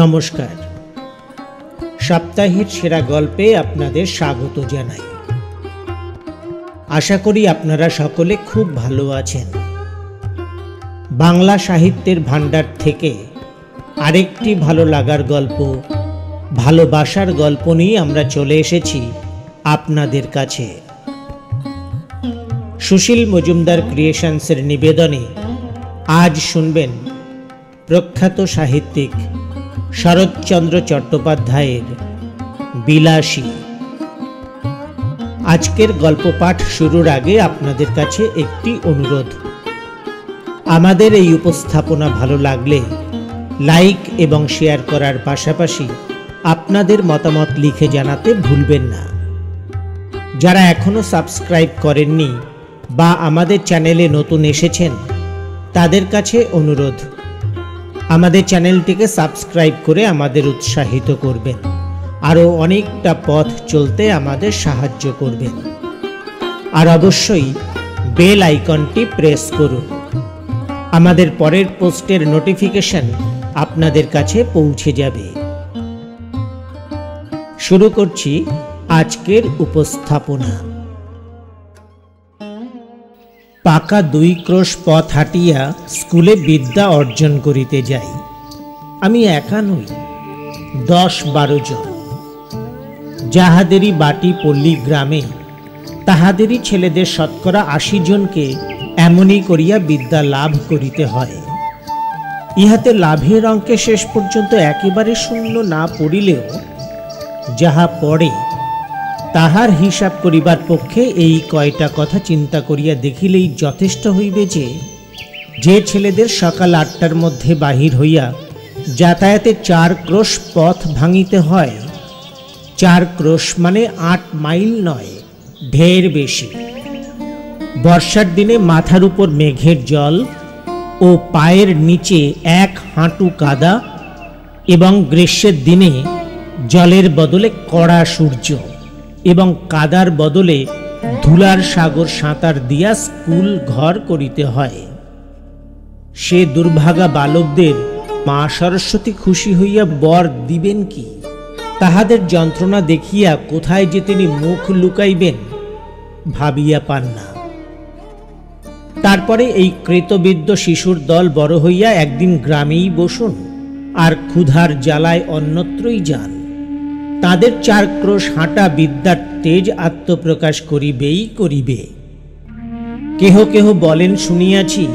নমস্কার। সপ্তাহের সেরা গল্পে আপনাদের স্বাগত জানাই। আশা করি আপনারা সকলে খুব ভালো আছেন। বাংলা সাহিত্যের ভাণ্ডার থেকে আরেকটি ভালো লাগার গল্প, ভালোবাসার গল্প নিয়ে আমরা চলে এসেছি আপনাদের কাছে। সুশীল মজুমদার ক্রিয়েশনসের নিবেদনে আজ শুনবেন প্রখ্যাত সাহিত্যিক শরৎচন্দ্র চট্টোপাধ্যায়ের বিলাসী। আজকের গল্প পাঠ শুরুর আগে আপনাদের কাছে একটি অনুরোধ। আমাদের এই উপস্থাপনা ভালো লাগলে লাইক এবং শেয়ার করার পাশাপাশি আপনাদের মতামত লিখে জানাতে ভুলবেন না। যারা এখনো সাবস্ক্রাইব করেননি বা আমাদের চ্যানেলে নতুন এসেছেন তাদের কাছে অনুরোধ, আমাদের চ্যানেলটিকে সাবস্ক্রাইব করে আমাদের উৎসাহিত করবেন, আরও অনেকটা পথ চলতে আমাদের সাহায্য করবেন। আর অবশ্যই বেল আইকনটি প্রেস করুন, আমাদের পরের পোস্টের নোটিফিকেশন আপনাদের কাছে পৌঁছে যাবে। শুরু করছি আজকের উপস্থাপনা। পাকা 2 ক্রোশ পথ হাঁটিয়া স্কুলে বিদ্যা অর্জন করিতে যাই। আমি একা নই, 10-12 জন। যাহাদেরই বাটি পল্লী গ্রামে তাহাদেরই ছেলেদের শতকরা 80 জনকে এমনই করিয়া বিদ্যা লাভ করিতে হয়। ইহাতে লাভের অঙ্কে শেষ পর্যন্ত একেবারে শূন্য না পড়িলেও যাহা পড়ে তাহার হিসাব করিবার পক্ষে এই কয়টা কথা চিন্তা করিয়া দেখিলেই যথেষ্ট হইবে যে ছেলেদের সকাল 8টার মধ্যে বাহির হইয়া যাতায়াতে 4 ক্রোশ পথ ভাঙিতে হয়, 4 ক্রোশ মানে 8 মাইল নয়, ঢের বেশি। বর্ষার দিনে মাথার উপর মেঘের জল ও পায়ের নিচে 1 হাঁটু কাদা, এবং গ্রীষ্মের দিনে জলের বদলে কড়া সূর্য এবং কাদার বদলে ধুলার সাগর সাঁতার দিয়া স্কুল ঘর করিতে হয়। সে দুর্ভাগা বালকদের মা সরস্বতী খুশি হইয়া বর দিবেন কি? তাহাদের যন্ত্রণা দেখিয়া কোথায় যে তিনি মুখ লুকাইবেন ভাবিয়া পান না। তারপরে এই কৃতবিদ্য শিশুর দল বড় হইয়া একদিন গ্রামেই বসুন আর ক্ষুধার জ্বালায় অন্যত্রই যান। তাদের 4 ক্রোশ হাঁটা বিদ্যার তেজ আত্মপ্রকাশ করিবেই করিবে। কেহ কেহ বলেন শুনিয়াছি,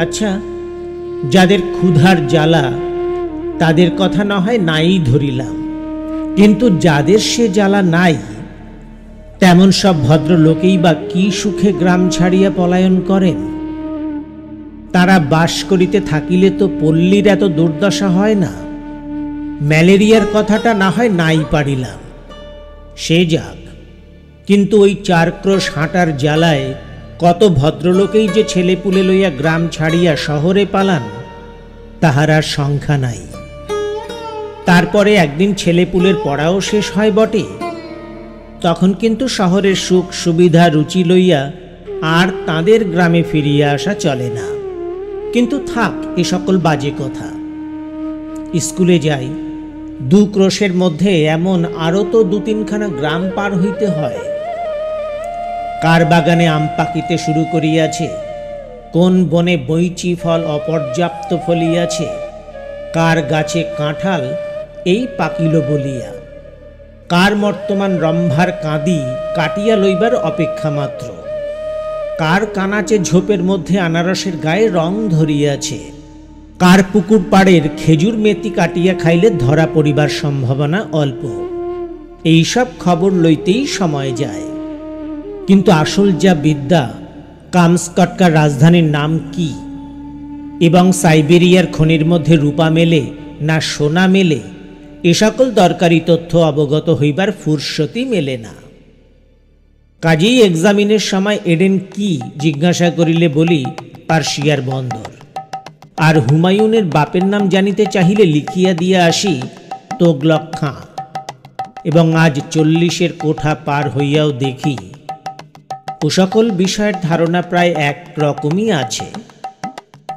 আচ্ছা, যাদের ক্ষুধার জ্বালা তাদের কথা না হয় নাই ধরিলাম, কিন্তু যাদের সে জ্বালা নাই তেমন সব ভদ্রলোকেই বা কি সুখে গ্রাম ছাড়িয়া পলায়ন করেন? তারা বাস করিতে থাকিলে তো পল্লীর এত দুর্দশা হয় না। ম্যালেরিয়ার কথাটা না হয় নাই পারিলাম, সে যাক, কিন্তু ওই 4 ক্রোশ হাঁটার জ্বালায় কত ভদ্রলোকেই যে ছেলেপুলে লইয়া গ্রাম ছাড়িয়া শহরে পালান তাহার আর সংখ্যা নাই। তারপরে একদিন ছেলেপুলের পড়াও শেষ হয় বটে, তখন কিন্তু শহরের সুখ সুবিধা রুচি লইয়া আর তাদের গ্রামে ফিরিয়া আসা চলে না। কিন্তু থাক এ সকল বাজে কথা। স্কুলে যাই, 2 ক্রোশের মধ্যে এমন আরও তো 2-3খানা গ্রাম পার হইতে হয়। কার বাগানে আম পাকিতে শুরু করিয়াছে, কোন বনে বৈচি ফল অপর্যাপ্ত ফলিয়াছে, কার গাছে কাঁঠাল এই পাকিল বলিয়া, কার বর্তমান রম্ভার কাঁদি কাটিয়া লইবার অপেক্ষা মাত্র, কার কানাচে ঝোপের মধ্যে আনারসের গায়ে রং ধরিয়াছে, কার পুকুর পাড়ের খেজুর মেথি কাটিয়া খাইলে ধরা পড়িবার সম্ভাবনা অল্প। এইসব খবর লইতেই সময় যায়। কিন্তু আসল যা বিদ্যা, কামস্কটকার রাজধানীর নাম কি এবং সাইবেরিয়ার খনির মধ্যে রূপা মেলে না সোনা মেলে, এ সকল দরকারি তথ্য অবগত হইবার ফুরসতি মেলে না। কাজেই এক্সামিনের সময় এডেন কি জিজ্ঞাসা করিলে বলি পার্সিয়ার বন্দর, আর হুমায়ুনের বাপের নাম জানিতে চাহিলে লিখিয়া দিয়া আসি তোগলক খাঁ। এবং আজ 40-এর কোঠা পার হইয়াও দেখি ও সকল বিষয়ের ধারণা প্রায় এক রকমই আছে।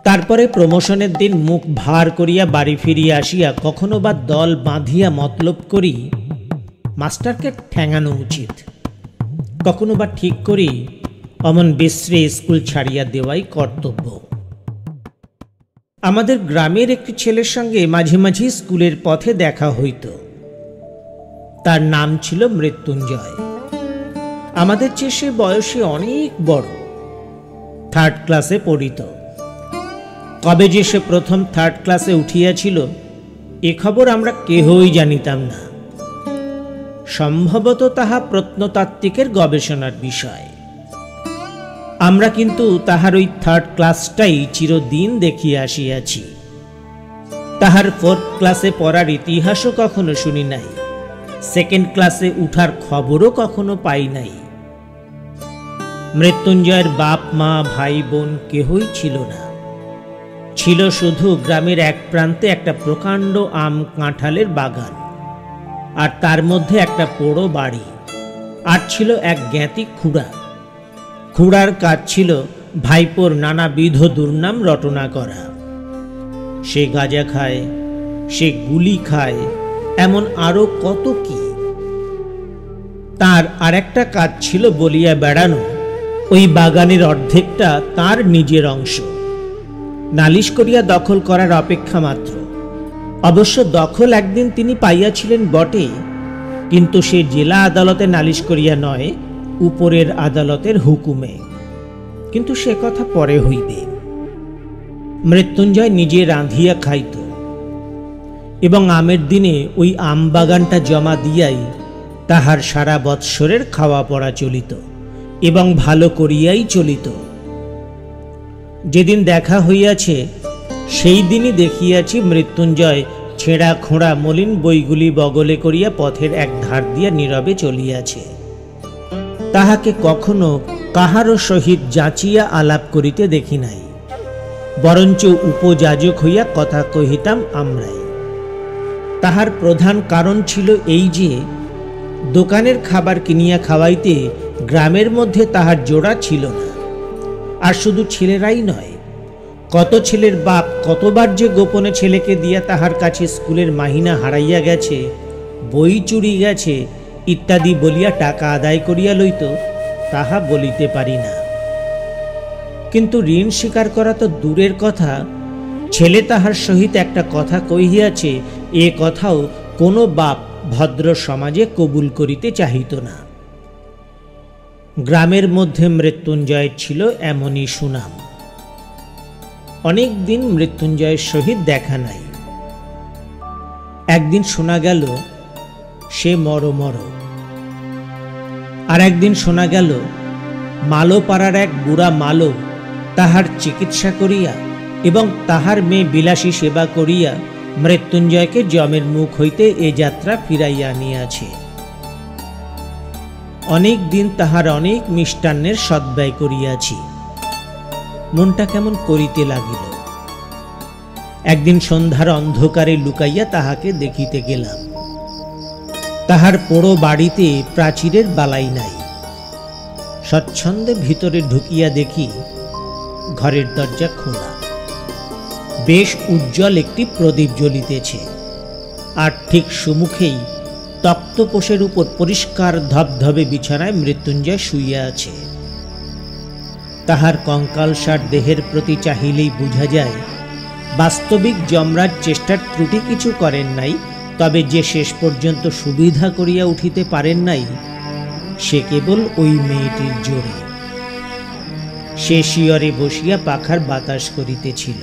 তারপরে প্রমোশনের দিন মুখ ভার করিয়া বাড়ি ফিরিয়া আসিয়া কখনো বা দল বাঁধিয়া মতলব করি মাস্টারকে ঠ্যাঙানো উচিত, কখনো বা ঠিক করি অমন বিশ্রে স্কুল ছাড়িয়া দেওয়াই কর্তব্য। আমাদের গ্রামের একটি ছেলের সঙ্গে মাঝে মাঝে স্কুলের পথে দেখা হইত। তার নাম ছিল মৃত্যুঞ্জয়। আমাদের চেয়ে সে বয়সে অনেক বড়, 3rd ক্লাসে পড়িত। কবে যে সে প্রথম 3rd ক্লাসে উঠিয়াছিল এ খবর আমরা কেহই জানিতাম না। সম্ভবত তাহা প্রত্নতাত্ত্বিকের গবেষণার বিষয়। আমরা কিন্তু তাহার ওই 3rd ক্লাসটাই চিরদিন দেখিয়া আসিয়াছি। তাহার 4th ক্লাসে পড়ার ইতিহাসও কখনো শুনি নাই, 2nd ক্লাসে উঠার খবরও কখনো পাই নাই। মৃত্যুঞ্জয়ের বাপ মা ভাই বোন কেহই ছিল না। ছিল শুধু গ্রামের এক প্রান্তে একটা প্রকাণ্ড আম কাঁঠালের বাগান, আর তার মধ্যে একটা পোড়ো বাড়ি, আর ছিল এক জ্ঞাতি খুড়া। খুড়ার কাজ ছিল ভাইপোর নানাবিধ দুর্নাম রটনা করা। সে গাঁজা খায়, সে গুলি খায়, এমন আরো কত কি। তার আরেকটা কাজ ছিল বলিয়া বেড়ানো ওই বাগানের অর্ধেকটা তার নিজের অংশ, নালিশ করিয়া দখল করার অপেক্ষা মাত্র। অবশ্য দখল একদিন তিনি পাইয়াছিলেন বটে, কিন্তু সে জেলা আদালতে নালিশ করিয়া নয়, উপরের আদালতের হুকুমে। কিন্তু সে কথা পরে হইবে। মৃত্যুঞ্জয় নিজে রাঁধিয়া খাইত এবং আমের দিনে ওই আম বাগানটা জমা দিয়াই তাহার সারা বৎসরের খাওয়া পড়া চলিত, এবং ভালো করিয়াই চলিত। যেদিন দেখা হইয়াছে সেই দিনই দেখিয়াছি মৃত্যুঞ্জয় ছেঁড়া খোঁড়া মলিন বইগুলি বগলে করিয়া পথের এক ধার দিয়া নীরবে চলিয়াছে। তাহাকে কখনো কাহারও সহিত যাচিয়া আলাপ করিতে দেখি নাই, বরঞ্চ উপযাজক হইয়া কথা কহিতাম আমরাই। তাহার প্রধান কারণ ছিল এই যে দোকানের খাবার কিনিয়া খাওয়াইতে গ্রামের মধ্যে তাহার জোড়া ছিল না। আর শুধু ছেলেরাই নয়, কত ছেলের বাপ কতবার যে গোপনে ছেলেকে দিয়া তাহার কাছে স্কুলের মাহিনা হারাইয়া গেছে, বই চুরি গেছে ইত্যাদি বলিয়া টাকা আদায় করিয়া লইত, তাহা বলিতে পারি না। কিন্তু ঋণ স্বীকার করা তো দূরের কথা, ছেলে তাহার সহিত একটা কথা কহিয়াছে এ কথাও কোনো বাপ ভদ্র সমাজে কবুল করিতে চাহিত না। গ্রামের মধ্যে মৃত্যুঞ্জয়ের ছিল এমনই সুনাম। অনেক দিন মৃত্যুঞ্জয়ের সহিত দেখা নাই। একদিন শোনা গেল সে মর। আর একদিন শোনা গেল মালো পাড়ার এক বুড়া মালো তাহার চিকিৎসা করিয়া এবং তাহার মেয়ে বিলাসী সেবা করিয়া মৃত্যুঞ্জয়কে যমের মুখ হইতে এ যাত্রা ফিরাইয়া আনিয়াছে। অনেক দিন তাহার অনেক মিষ্টান্নের সদ্ব্যয় করিয়াছি। মনটা কেমন করিতে লাগিল। একদিন সন্ধ্যার অন্ধকারে লুকাইয়া তাহাকে দেখিতে গেলাম। তাহার পোড়ো বাড়িতে প্রাচীরের বালাই নাই। স্বচ্ছন্দে ভিতরে ঢুকিয়া দেখি ঘরের দরজা খোলা। বেশ উজ্জ্বল একটি প্রদীপ জ্বলিতেছে, আর ঠিক সম্মুখেই তক্তপোষের উপর পরিষ্কার ধবধবে বিছানায় মৃত্যুঞ্জয় শুইয়া আছে। তাহার কঙ্কালসার দেহের প্রতি চাহিলেই বুঝা যায় বাস্তবিক যমরাজ চেষ্টার ত্রুটি কিছু করেন নাই, তবে যে শেষ পর্যন্ত সুবিধা করিয়া উঠিতে পারেন নাই সে কেবল ওই মেয়েটির জোরে। সে শিয়রে বসিয়া পাখার বাতাস করিতেছিল।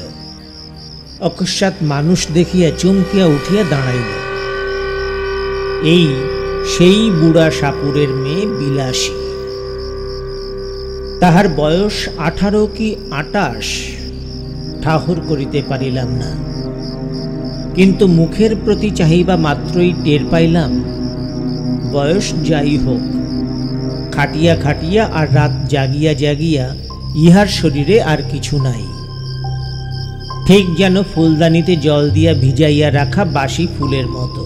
অকস্মাৎ মানুষ দেখিয়া চমকিয়া উঠিয়া দাঁড়াইল। এই সেই বুড়া সাপুরের মেয়ে বিলাসী। তাহার বয়স 18 কি 28 ঠাহর করিতে পারিলাম না, কিন্তু মুখের প্রতি চাহিবা মাত্রই টের পাইলাম বয়স যাই হোক, খাটিয়া খাটিয়া আর রাত জাগিয়া জাগিয়া ইহার শরীরে আর কিছু নাই। ঠিক যেন ফুলদানিতে জল দিয়া ভিজাইয়া রাখা বাসি ফুলের মতো।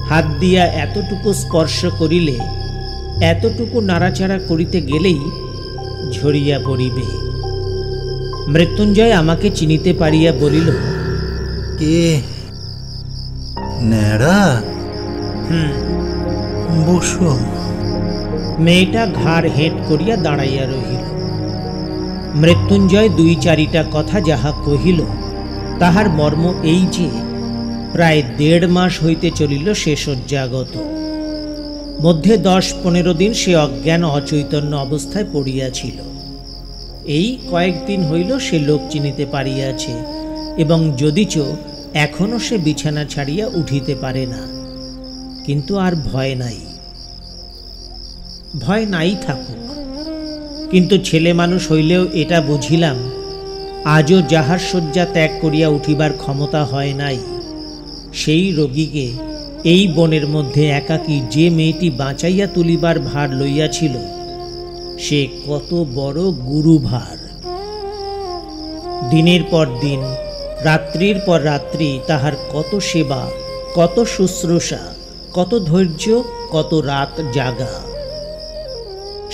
হাত দিয়া এতটুকু স্পর্শ করিলে, এতটুকু নাড়াচাড়া করিতে গেলেই ঝরিয়া পড়িবে। মৃত্যুঞ্জয় আমাকে চিনিতে পারিয়া বলিল, কে? ন্যাড়া? বসো। মেয়েটা ঘাড় হেঁট করিয়া দাঁড়াইয়া রহিল। মৃত্যুঞ্জয় ২-৪টা কথা যাহা কহিল তাহার মর্ম এই যে প্রায় ১.৫ মাস হইতে চলিল সে শয্যাগত। মধ্যে ১০-১৫ দিন সে অজ্ঞান অচৈতন্য অবস্থায় পড়িয়াছিল। এই কয়েকদিন হইল সে লোক চিনিতে পারিয়াছে, এবং যদিচ এখনো সে বিছানা ছাড়িয়া উঠিতে পারে না, কিন্তু আর ভয় নাই। ভয় নাই থাকুক, কিন্তু ছেলে মানুষ হইলেও এটা বুঝিলাম আজও যাহার শয্যা ত্যাগ করিয়া উঠিবার ক্ষমতা হয় নাই, সেই রোগীকে এই বনের মধ্যে একাকী যে মেয়েটি বাঁচাইয়া তুলিবার ভার লইয়াছিল, সে কত বড় গুরুভার। দিনের পর দিন, রাত্রির পর রাত্রি তাহার কত সেবা, কত শুশ্রূষা, কত ধৈর্য, কত রাত জাগা।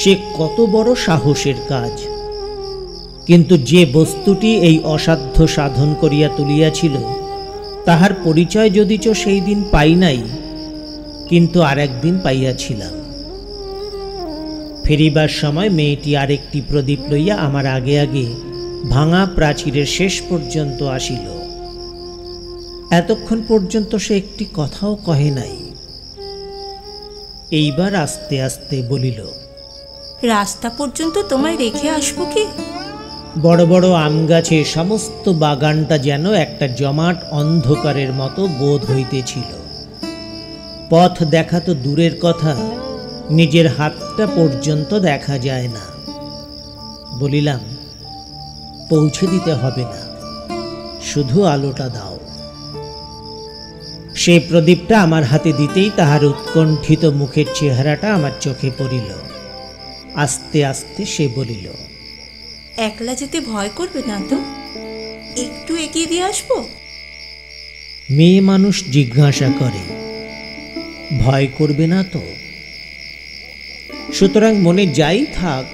সে কত বড় সাহসের কাজ। কিন্তু যে বস্তুটি এই অসাধ্য সাধন করিয়া তুলিয়াছিল তাহার পরিচয় যদিচ সেই দিন পাই নাই, কিন্তু আর একদিন পাইয়াছিলাম। ফিরিবার সময় মেয়েটি আরেকটি প্রদীপ লইয়া আমার আগে আগে ভাঙা প্রাচীরের শেষ পর্যন্ত আসিল। এতক্ষণ পর্যন্ত সে একটি কথাও কহে নাই। এইবার আস্তে আস্তে বলিল, রাস্তা পর্যন্ত তোমায় রেখে আসবো কি? বড় বড় আম গাছে সমস্ত বাগানটা যেন একটা জমাট অন্ধকারের মতো বোধ হইতেছিল। পথ দেখা তো দূরের কথা, নিজের হাতটা পর্যন্ত দেখা যায় না। বলিলাম, পৌঁছে দিতে হবে না, শুধু আলোটা দাও। সে প্রদীপটা আমার হাতে দিতেই তাহার উৎকণ্ঠিত মুখের চেহারাটা আমার চোখে পড়িল। আস্তে আস্তে সে বলিল, একলা যেতে ভয় করবে না তো? একটু এগিয়ে দিয়ে আসবো? মেয়ে মানুষ জিজ্ঞাসা করে, ভয় করবে না তো? সুতরাং মনে যাই থাক,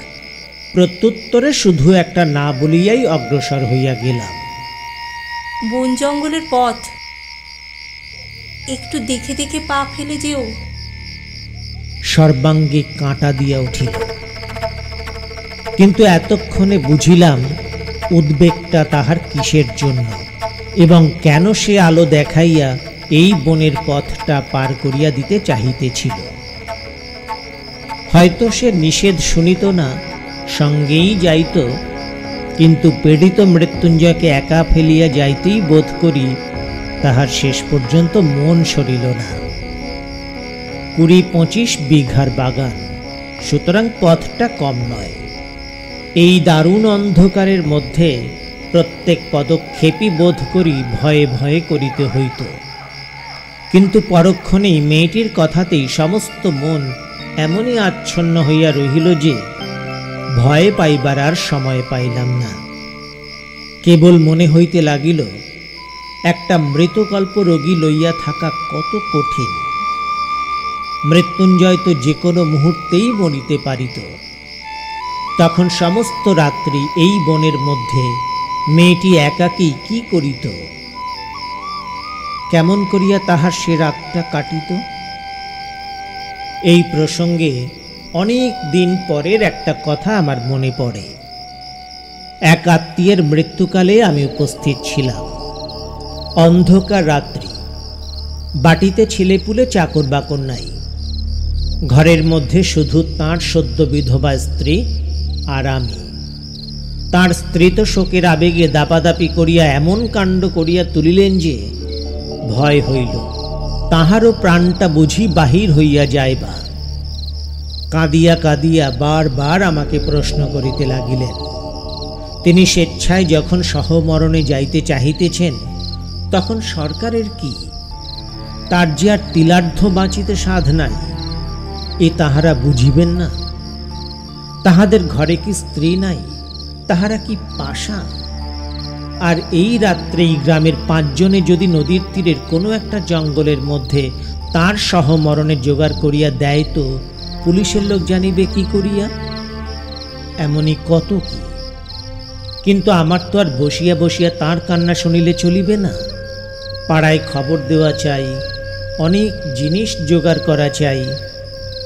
প্রত্যুত্তরে শুধু একটা না বলিয়াই অগ্রসর হইয়া গেলাম। বন জঙ্গলের পথ, একটু দেখে দেখে পা ফেলে যেও। সর্বাঙ্গে কাঁটা দিয়া উঠিল, কিন্তু এতক্ষণে বুঝিলাম উদ্বেগটা তাহার কিসের জন্য, এবং কেন সে আলো দেখাইয়া এই বনের পথটা পার করিয়া দিতে চাহিতেছিল। হয়তো সে নিষেধ শুনিত না, সঙ্গেই যাইত, কিন্তু পীড়িত মৃত্যুঞ্জয়কে একা ফেলিয়া যাইতেই বোধ করি তাহার শেষ পর্যন্ত মন সরিল না। ২০-২৫ বিঘার বাগান, সুতরাং পথটা কম নয়। এই দারুণ অন্ধকারের মধ্যে প্রত্যেক পদক্ষেপই বোধ করি ভয়ে ভয়ে করিতে হইত। কিন্তু পরক্ষণেই মেয়েটির কথাতেই সমস্ত মন এমনই আচ্ছন্ন হইয়া রহিল যে ভয় পাইবার আর সময় পাইলাম না। কেবল মনে হইতে লাগিল একটা মৃতকল্প রোগী লইয়া থাকা কত কঠিন। মৃত্যুঞ্জয় তো যে কোনো মুহূর্তেই মরিতে পারিত। তখন সমস্ত রাত্রি এই বনের মধ্যে মেয়েটি একাকী কি করিত? কেমন করিয়া তাহার সে রাতটা কাটিত? এই প্রসঙ্গে অনেক দিন পরের একটা কথা আমার মনে পড়ে। এক আত্মীয়ের মৃত্যুকালে আমি উপস্থিত ছিলাম। অন্ধকার রাত্রি, বাটিতে ছেলেপুলে চাকর বাকর নাই। ঘরের মধ্যে শুধু তাঁর সদ্য বিধবা স্ত্রী আর আমি। তাঁর স্ত্রী তো শোকের আবেগে দাপাদাপি করিয়া এমন কাণ্ড করিয়া তুলিলেন যে ভয় হইল তাহারও প্রাণটা বুঝি বাহির হইয়া যাইবা। কাঁদিয়া কাঁদিয়া বারবার আমাকে প্রশ্ন করিতে লাগিলেন। তিনি স্বেচ্ছায় যখন সহমরণে যাইতে চাহিতেছেন, তখন সরকারের কি? তার যে আর তিলার্ধ বাঁচিতে সাধ নাই, এ তাহারা বুঝিবেন না? তাহাদের ঘরে কি স্ত্রী নাই? তাহারা কি পাশা? আর এই রাত্রেই গ্রামের ৫ জনে যদি নদীর তীরের কোনো একটা জঙ্গলের মধ্যে তার সহমরণে জোগাড় করিয়া দেয়, তো পুলিশের লোক জানিবে কি করিয়া? এমনই কত কি। কিন্তু আমার তো আর বসিয়া বসিয়া তাঁর কান্না শুনিলে চলিবে না। পাড়ায় খবর দেওয়া চাই, অনেক জিনিস জোগাড় করা চাই।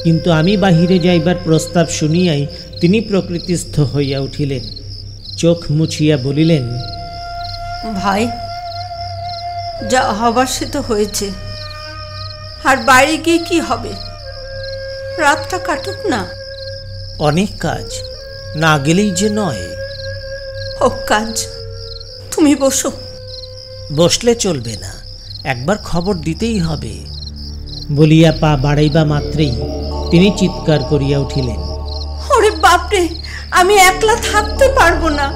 কিন্তু আমি বাহিরে যাইবার প্রস্তাব শুনিয়াই তিনি প্রকৃতিস্থ হইয়া উঠিলেন। চোখ মুছিয়া বলিলেন, ভাই, যা হবার সে তো হয়েছে, আর বাইরে গিয়ে কি হবে? রাতটা কাটুক না। অনেক কাজ, না গেলেই যে নয়। হোক কাজ, তুমি বসো। বসলে চলবে না, একবার খবর দিতেই হবে। বলিয়া পা বাড়াইবা মাত্রেই তিনি চিৎকার করিয়া উঠিলেন, ওরে বাপরে, আমি একলা থাকতে পারবো না।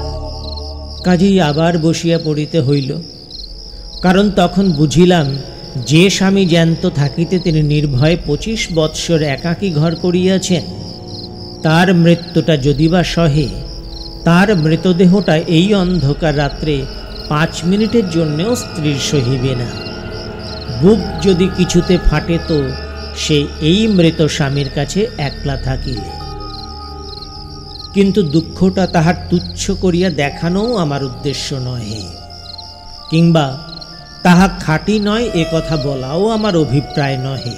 কাজেই আবার বসিয়া পড়িতে হইল। কারণ তখন বুঝিলাম, যে স্বামী জ্যান্ত থাকিতে তিনি নির্ভয়ে 25 বৎসর একাকী ঘর করিয়াছেন, তার মৃত্যুটা যদি বা সহে, তার মৃতদেহটা এই অন্ধকার রাত্রে 5 মিনিটের জন্যেও স্ত্রীর সহিবে না। বুক যদি কিছুতে ফাটে তো সে এই মৃত স্বামীর কাছে একলা থাকিলে। কিন্তু দুঃখটা তাহার তুচ্ছ করিয়া দেখানোও আমার উদ্দেশ্য নহে, কিংবা তাহা খাঁটি নয় এ কথা বলাও আমার অভিপ্রায় নহে,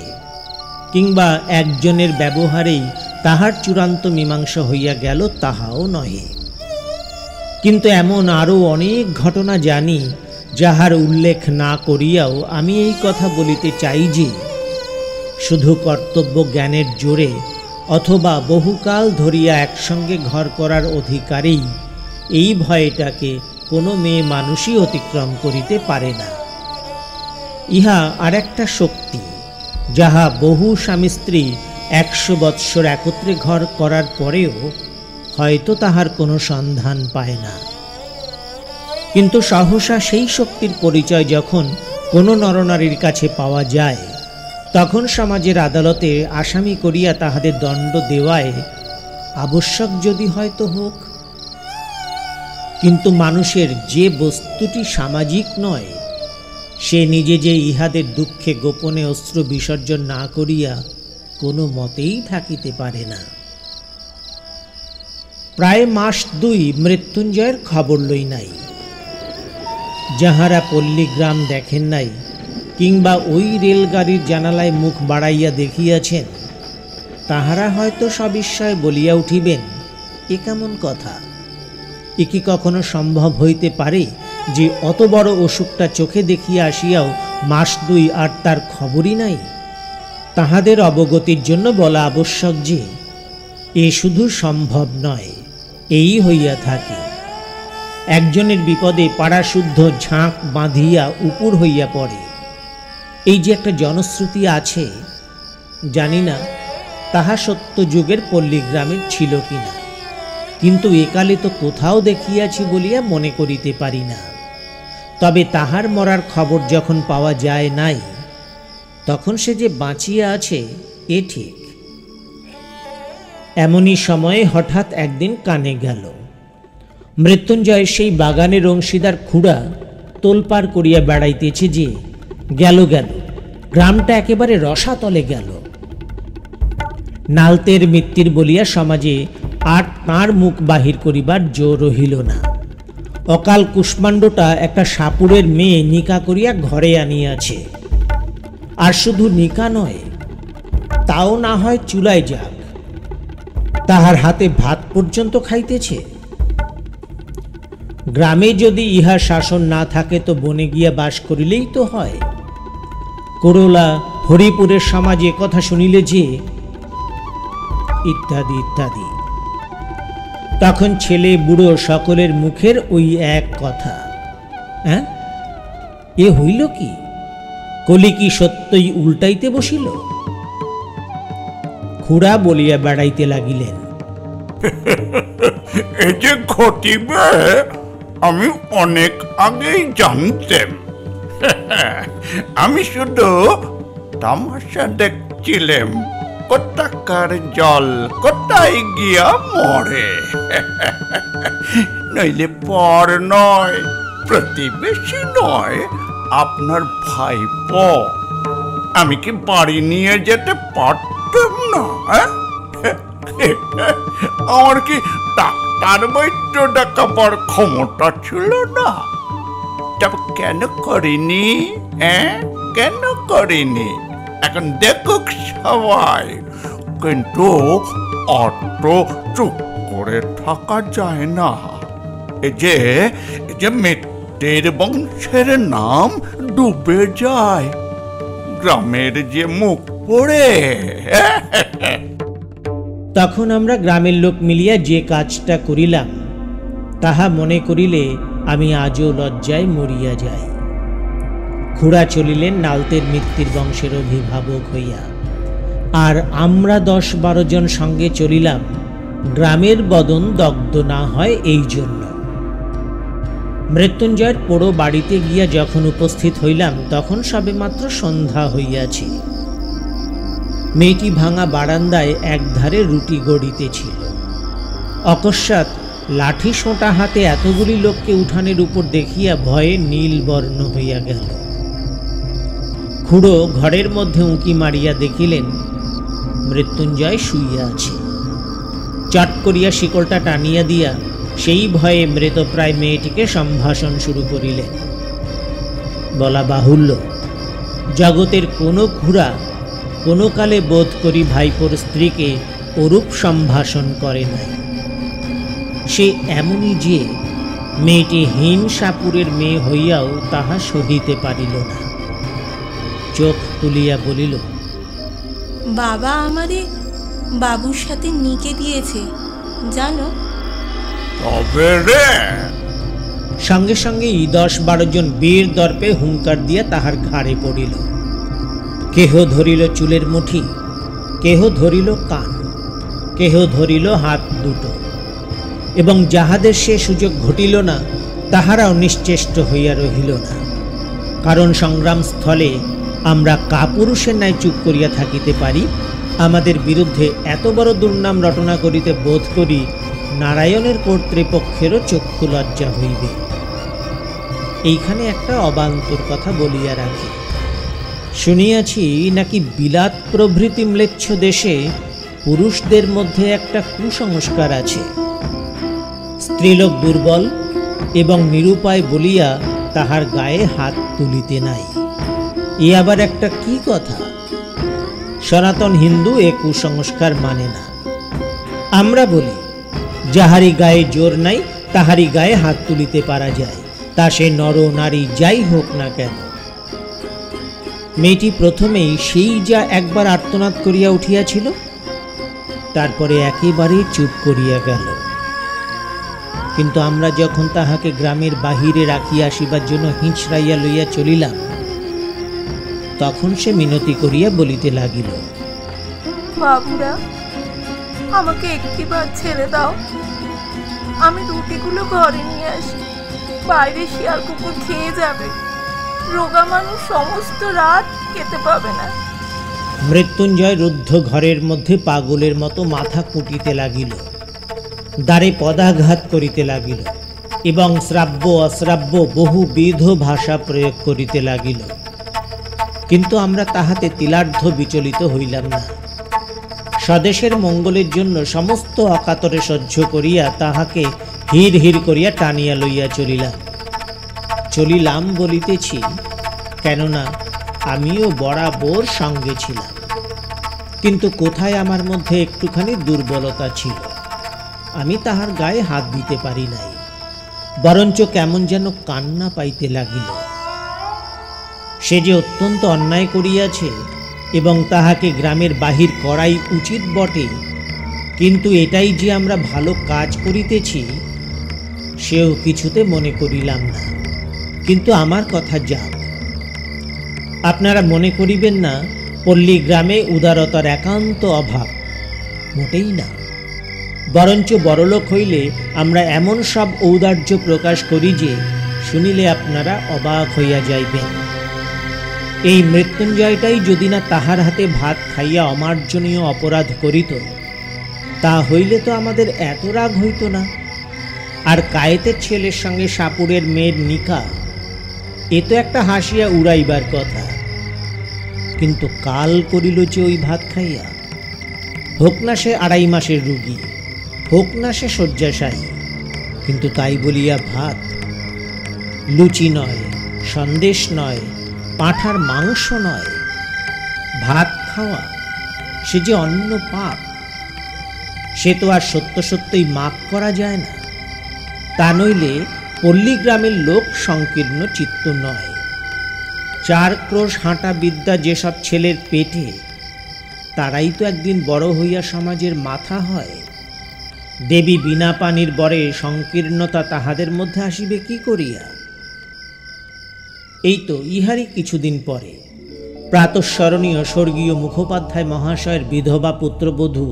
কিংবা একজনের ব্যবহারেই তাহার চূড়ান্ত মীমাংসা হইয়া গেল তাহাও নহে। কিন্তু এমন আরও অনেক ঘটনা জানি, যাহার উল্লেখ না করিয়াও আমি এই কথা বলিতে চাই যে, শুধু কর্তব্য জ্ঞানের জোরে অথবা বহুকাল ধরিয়া একসঙ্গে ঘর করার অধিকারেই এই ভয়টাকে কোনো মেয়ে মানুষই অতিক্রম করিতে পারে না। ইহা আর একটা শক্তি, যাহা বহু স্বামী স্ত্রী 100 বৎসর একত্রে ঘর করার পরেও হয়তো তাহার কোনো সন্ধান পায় না। কিন্তু সহসা সেই শক্তির পরিচয় যখন কোনো নরনারীর কাছে পাওয়া যায়, তখন সমাজের আদালতে আসামি করিয়া তাহাদের দণ্ড দেওয়ায় আবশ্যক যদি হয়তো হোক। কিন্তু মানুষের যে বস্তুটি সামাজিক নয়, সে নিজে যে ইহাদের দুঃখে গোপনে অশ্রু বিসর্জন না করিয়া কোনো মতেই থাকিতে পারে না। প্রায় মাস 2 মৃত্যুঞ্জয়ের খবর লই নাই। যাহারা পল্লীগ্রাম দেখেন নাই, কিংবা ওই রেলগাড়ির জানালায় মুখ বাড়াইয়া দেখিয়াছেন, তাহারা হয়তো সবিস্ময়ে বলিয়া উঠিবেন, এ কেমন কথা? এ কি কখনো সম্ভব হইতে পারে যে অত বড় অসুখটা চোখে দেখিয়া আসিয়াও মাস 2 আর তার খবরই নাই? তাহাদের অবগতির জন্য বলা আবশ্যক যে এ শুধু সম্ভব নয়, এই হইয়া থাকে। একজনের বিপদে পাড়া শুদ্ধ ঝাঁক বাঁধিয়া উপুর হইয়া পড়ে, এই যে একটা জনশ্রুতি আছে, জানি না তাহা সত্য যুগের পল্লীগ্রামের ছিল কিনা, কিন্তু একালে তো কোথাও দেখিয়াছি বলিয়া মনে করিতে পারি না। তবে তাহার মরার খবর যখন পাওয়া যায় নাই, তখন সে যে বাঁচিয়া আছে এ ঠিক। এমনই সময়ে হঠাৎ একদিন কানে গেল, মৃত্যুঞ্জয় সেই বাগানের অংশীদার খুড়া তোলপাড় করিয়া বেড়াইতেছে যে গেল গ্রামটা একেবারে রসাতলে গেল। নালতের মৃত্যুর বলিয়া সমাজে আর তাঁর মুখ বাহির করিবার জোর রহিল না। অকাল কুষ্মাণ্ডটা একটা সাপুরের মেয়ে নিকা করিয়া ঘরে আনিয়াছে। আর শুধু নিকা নয়, তাও না হয় চুলায় যাক, তাহার হাতে ভাত পর্যন্ত খাইতেছে। গ্রামে যদি ইহা শাসন না থাকে তো বনে গিয়া বাস করিলেই তো হয়। করলা হরিপুরের সমাজে কথা শুনিলে যে, ইত্যাদি ইত্যাদি। তখন ছেলে বুড়ো সকলের মুখের ওই এক কথা, হ্যাঁ এ হইল কি? কলি কি সত্যই উল্টাইতে বসিল? খুড়া বলিয়া বেড়াইতে লাগিলেন, এ যে ঘটিবে আমি অনেক আগেই জানতাম। আমি শুধু তামাশা দেখছিলাম, কোথাকার জল কোথায় গিয়া মরে। নইলে পর নয়, প্রতিবেশী নয়, আপনার ভাইপো। আমি কি বাড়ি নিয়ে যেতে পারতাম না? আমার কি ডাক্তার তার বৈদ্য ডাকাবার ক্ষমতা ছিল না। তবে কেন করিনি? কেন করিনি এখন দেখুক সবাই। কিন্তু অত চুপ করে থাকা যায় না। এই যে মিত্রের বংশের নাম ডুবে যায়, গ্রামের যে মুখ পড়ে। তখন আমরা গ্রামের লোক মিলিয়া যে কাজটা করিলাম, তাহা মনে করিলে আমি আজও লজ্জায় মরিয়া যাই। খুড়া চলিলেন নালতের মিত্তির বংশের অভিভাবক হইয়া, আর আমরা 10-12 জন সঙ্গে চলিলাম গ্রামের বদন দগ্ধ না হয় এই জন্য। মৃত্যুঞ্জয়ের পোড়ো বাড়িতে গিয়া যখন উপস্থিত হইলাম, তখন সবেমাত্র সন্ধ্যা হইয়াছে। মেয়েটি ভাঙা বারান্দায় একধারে রুটি গড়িতেছিল। অকস্মাৎ লাঠি সোঁটা হাতে এতগুলি লোককে উঠানের উপর দেখিয়া ভয়ে নীল বর্ণ হইয়া গেল। খুড়ো ঘরের মধ্যে উঁকি মারিয়া দেখিলেন মৃত্যুঞ্জয় শুইয়া আছে। চট করিয়া শিকলটা টানিয়া দিয়া সেই ভয়ে মৃতপ্রায় মেয়েটিকে সম্ভাষণ শুরু করিলেন। বলা বাহুল্য, জগতের কোনো খুড়া কোনো কালে বোধ করি ভাইপোর স্ত্রীকে ওরূপ সম্ভাষণ করে নাই। সে এমনই যে মেয়েটি হীন সাপুরের মেয়ে হইয়াও তাহা সহিতে পারিল না। চোখ তুলিয়া বলিল, বাবা আমারে বাবুর সাথে নিকে দিয়েছে জানো। তবে রে, সঙ্গে সঙ্গে 10-12 জন বীর দর্পে হুঙ্কার দিয়া তাহার ঘাড়ে পড়িল। কেহ ধরিল চুলের মুঠি, কেহ ধরিল কান, কেহ ধরিল হাত দুটো, এবং যাহাদের সে সুযোগ ঘটিল না তাহারাও নিশ্চেষ্ট হইয়া রহিল না। কারণ সংগ্রামস্থলে আমরা কাপুরুষের ন্যায় চুপ করিয়া থাকিতে পারি, আমাদের বিরুদ্ধে এত বড় দুর্নাম রটনা করিতে বোধ করি নারায়ণের কর্তৃপক্ষেরও চক্ষু লজ্জা হইবে। এইখানে একটা অবান্তর কথা বলিয়া রাখি। শুনিয়াছি নাকি বিলাত প্রভৃতি ম্লেচ্ছ দেশে পুরুষদের মধ্যে একটা কুসংস্কার আছে, স্ত্রীলোক দুর্বল এবং নিরুপায় বলিয়া তাহার গায়ে হাত তুলিতে নাই। এ আবার একটা কি কথা? সনাতন হিন্দু এ কুসংস্কার মানে না। আমরা বলি, যাহারি গায়ে জোর নাই তাহারি গায়ে হাত তুলিতে পারা যায়, তা সে নর নারী যাই হোক না কেন। মেয়েটি প্রথমেই সেই যা একবার আর্তনাদ করিয়া উঠিয়াছিল, তারপরে একেবারে চুপ করিয়া গেল। কিন্তু আমরা যখন তাহাকে গ্রামের বাহিরে রাখিয়া আসিবার জন্য হিঁচড়াইয়া লইয়া চলিলাম, তখন সে মিনতি করিয়া বলিতে লাগিল, বাবুরা, আমাকে একটিবার ছেড়ে দাও, আমি রুটিগুলো ঘরে নিয়ে আসি। বাইরে শিয়াল কুকুর খেয়ে যাবে, রোগা মানুষ সমস্ত রাত খেতে পাবে না। মৃত্যুঞ্জয় রুদ্ধ ঘরের মধ্যে পাগলের মতো মাথা কুটিতে লাগিল, দ্বারে পদাঘাত করিতে লাগিল এবং শ্রাব্য অশ্রাব্য বহুবিধ ভাষা প্রয়োগ করিতে লাগিল। কিন্তু আমরা তাহাতে তিলার্ধ বিচলিত হইলাম না। স্বদেশের মঙ্গলের জন্য সমস্ত অকাতরে সহ্য করিয়া তাহাকে হির হির করিয়া টানিয়া লইয়া চলিলাম বলিতেছি, কেননা আমিও বরাবর সঙ্গে ছিলাম। কিন্তু কোথায় আমার মধ্যে একটুখানি দুর্বলতা ছিল, আমি তাহার গায়ে হাত দিতে পারি নাই, বরঞ্চ কেমন যেন কান্না পাইতে লাগিল। সে যে অত্যন্ত অন্যায় করিয়াছে এবং তাহাকে গ্রামের বাহির করাই উচিত বটে, কিন্তু এটাই যে আমরা ভালো কাজ করিতেছি সেও কিছুতে মনে করিলাম না। কিন্তু আমার কথা যাক, আপনারা মনে করিবেন না পল্লী গ্রামে উদারতার একান্ত অভাব, মোটেই না। বরঞ্চ বড়লোক হইলে আমরা এমন সব ঔদার্য প্রকাশ করি যে শুনিলে আপনারা অবাক হইয়া যাইবেন। এই মৃত্যুঞ্জয়টাই যদি না তাহার হাতে ভাত খাইয়া অমার্জনীয় অপরাধ করিত, তা হইলে তো আমাদের এত রাগ হইত না। আর কায়েতের ছেলের সঙ্গে সাপুরের মেয়ের নিকা, এ তো একটা হাসিয়া উড়াইবার কথা। কিন্তু কাল করিল যে ওই ভাত খাইয়া, হোক না সে 2.5 মাসের রুগী, হোক না সে শয্যাশায়ী, কিন্তু তাই বলিয়া ভাত, লুচি নয়, সন্দেশ নয়, পাঁঠার মাংস নয়, ভাত খাওয়া সে যে অন্য পাপ, সে তো আর সত্য সত্যই মাপ করা যায় না। তা নইলে পল্লীগ্রামের লোক সংকীর্ণ চিত্ত নয়। 4 ক্রোশ হাঁটা বিদ্যা যেসব ছেলের পেটে, তারাই তো একদিন বড় হইয়া সমাজের মাথা হয়। দেবী বিনা পানির বরে সংকীর্ণতা তাহাদের মধ্যে আসিবে কি করিয়া? এই তো ইহারই কিছুদিন পরে প্রাতঃস্মরণীয় স্বর্গীয় মুখোপাধ্যায় মহাশয়ের বিধবা পুত্রবধূ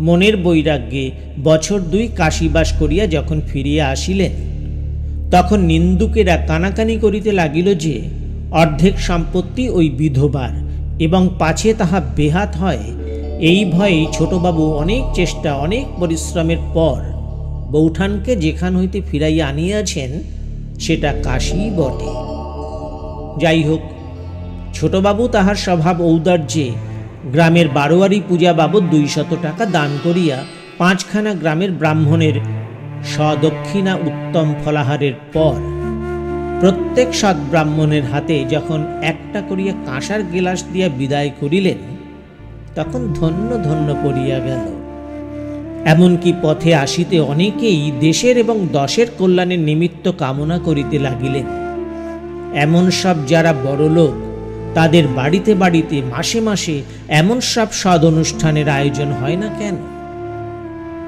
মনের বৈরাগ্যে বছর 2 কাশীবাস করিয়া যখন ফিরিয়া আসিলেন, তখন নিন্দুকেরা কানাকানি করিতে লাগিল যে অর্ধেক সম্পত্তি ওই বিধবার, এবং পাছে তাহা বেহাত হয় এই ভয়ে ছোটবাবু অনেক চেষ্টা অনেক পরিশ্রমের পর বৌঠানকে যেখান হইতে ফিরাইয়া আনিয়াছেন সেটা কাশী বটে। যাই হোক, ছোটবাবু তাহার স্বভাব ঔদার্যে গ্রামের বারোয়ারি পূজা বাবদ 200 টাকা দান করিয়া 5খানা গ্রামের ব্রাহ্মণের সদক্ষিণা উত্তম ফলাহারের পর প্রত্যেক সদ্ব্রাহ্মণের হাতে যখন একটা করিয়া কাঁসার গেলাস দিয়া বিদায় করিলেন, তখন ধন্য ধন্য পড়িয়া গেল। এমনকি পথে আসিতে অনেকেই দেশের এবং দশের কল্যাণের নিমিত্ত কামনা করিতে লাগিলেন। এমন সব যারা বড়লোক, তাদের বাড়িতে বাড়িতে মাসে মাসে এমন সব সদ অনুষ্ঠানের আয়োজন হয় না কেন?